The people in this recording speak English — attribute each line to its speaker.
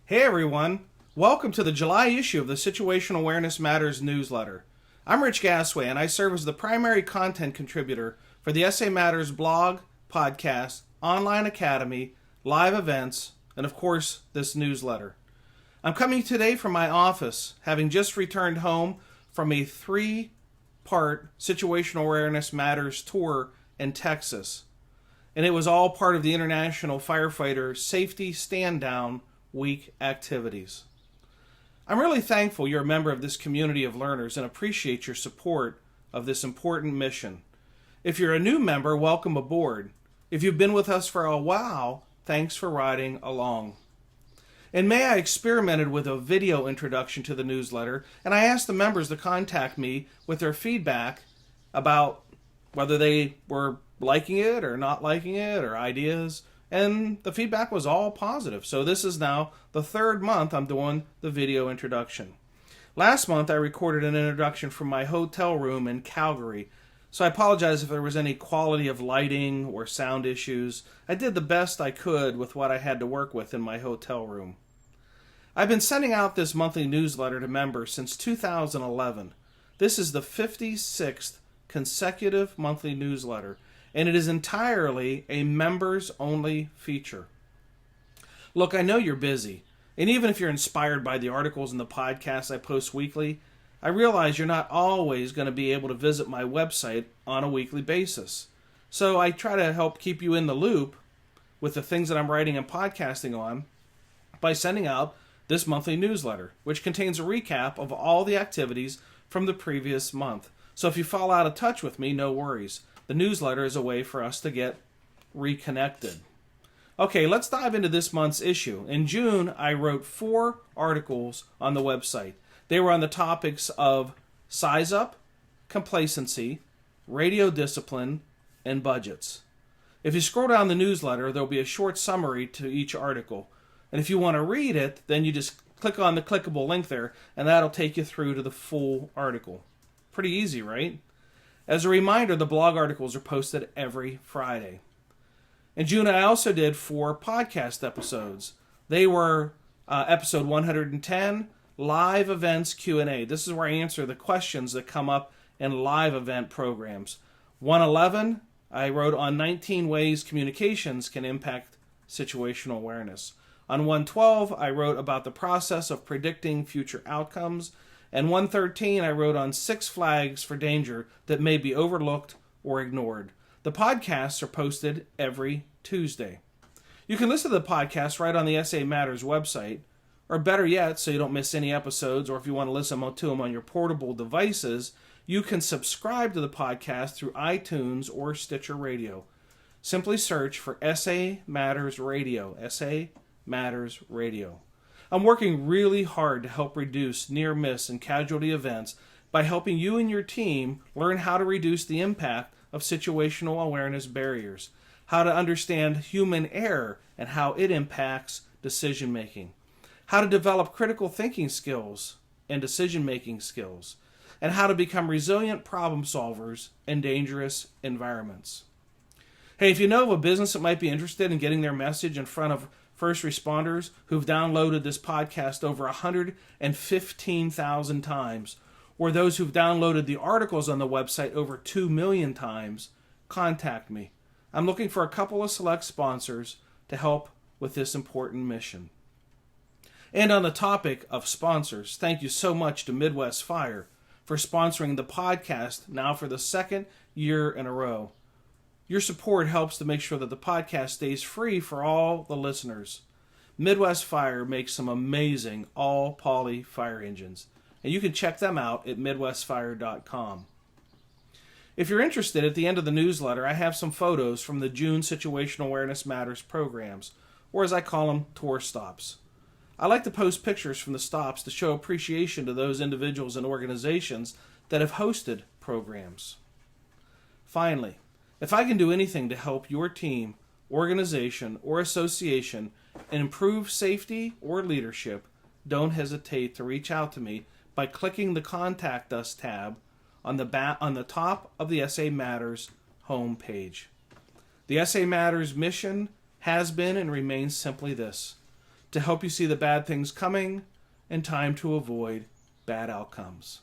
Speaker 1: Hey everyone, welcome to the July issue of the Situational Awareness Matters newsletter. I'm Rich Gasway and I serve as the primary content contributor for the SA Matters blog, podcast, online academy, live events, and of course this newsletter. I'm coming today from my office, having just returned home from a 3-part Situational Awareness Matters tour in Texas. And it was all part of the International Firefighter Safety Stand Down Week activities. I'm really thankful you're a member of this community of learners and appreciate your support of this important mission. If you're a new member, welcome aboard. If you've been with us for a while, thanks for riding along. In May, I experimented with a video introduction to the newsletter, and I asked the members to contact me with their feedback about whether they were liking it or not liking it or ideas. And the feedback was all positive. So this is now the 3rd month I'm doing the video introduction. Last month I recorded an introduction from my hotel room in Calgary. So I apologize if there was any quality of lighting or sound issues. I did the best I could with what I had to work with in my hotel room. I've been sending out this monthly newsletter to members since 2011. This is the 56th consecutive monthly newsletter, and it is entirely a members-only feature. Look, I know you're busy, and even if you're inspired by the articles and the podcasts I post weekly, I realize you're not always going to be able to visit my website on a weekly basis. So I try to help keep you in the loop with the things that I'm writing and podcasting on by sending out this monthly newsletter, which contains a recap of all the activities from the previous month. So if you fall out of touch with me, no worries. The newsletter is a way for us to get reconnected. Okay, let's dive into this month's issue. In June, I wrote 4 articles on the website. They were on the topics of size up, complacency, radio discipline, and budgets. If you scroll down the newsletter, there'll be a short summary to each article. And if you want to read it, then you just click on the clickable link there, and that'll take you through to the full article. Pretty easy, right? As a reminder, the blog articles are posted every Friday. In June, I also did 4 podcast episodes. They were episode 110, Live Events Q&A. This is where I answer the questions that come up in live event programs. 111, I wrote on 19 ways communications can impact situational awareness. On 112, I wrote about the process of predicting future outcomes. And 113, I wrote on 6 flags for danger that may be overlooked or ignored. The podcasts are posted every Tuesday. You can listen to the podcast right on the SA Matters website, or better yet, so you don't miss any episodes, or if you want to listen to them on your portable devices, you can subscribe to the podcast through iTunes or Stitcher Radio. Simply search for SA Matters Radio, SA Matters Radio. I'm working really hard to help reduce near-miss and casualty events by helping you and your team learn how to reduce the impact of situational awareness barriers, how to understand human error and how it impacts decision-making, how to develop critical thinking skills and decision-making skills, and how to become resilient problem solvers in dangerous environments. Hey, if you know of a business that might be interested in getting their message in front of first responders who've downloaded this podcast over 115,000 times, or those who've downloaded the articles on the website over 2 million times, contact me. I'm looking for a couple of select sponsors to help with this important mission. And on the topic of sponsors, thank you so much to Midwest Fire for sponsoring the podcast now for the 2nd year in a row. Your support helps to make sure that the podcast stays free for all the listeners. Midwest Fire makes some amazing all-poly fire engines, and you can check them out at midwestfire.com. If you're interested, at the end of the newsletter, I have some photos from the June Situational Awareness Matters programs, or as I call them, tour stops. I like to post pictures from the stops to show appreciation to those individuals and organizations that have hosted programs. Finally, if I can do anything to help your team, organization, or association improve safety or leadership, don't hesitate to reach out to me by clicking the Contact Us tab on the top of the SA Matters homepage. The SA Matters mission has been and remains simply this: to help you see the bad things coming in time to avoid bad outcomes.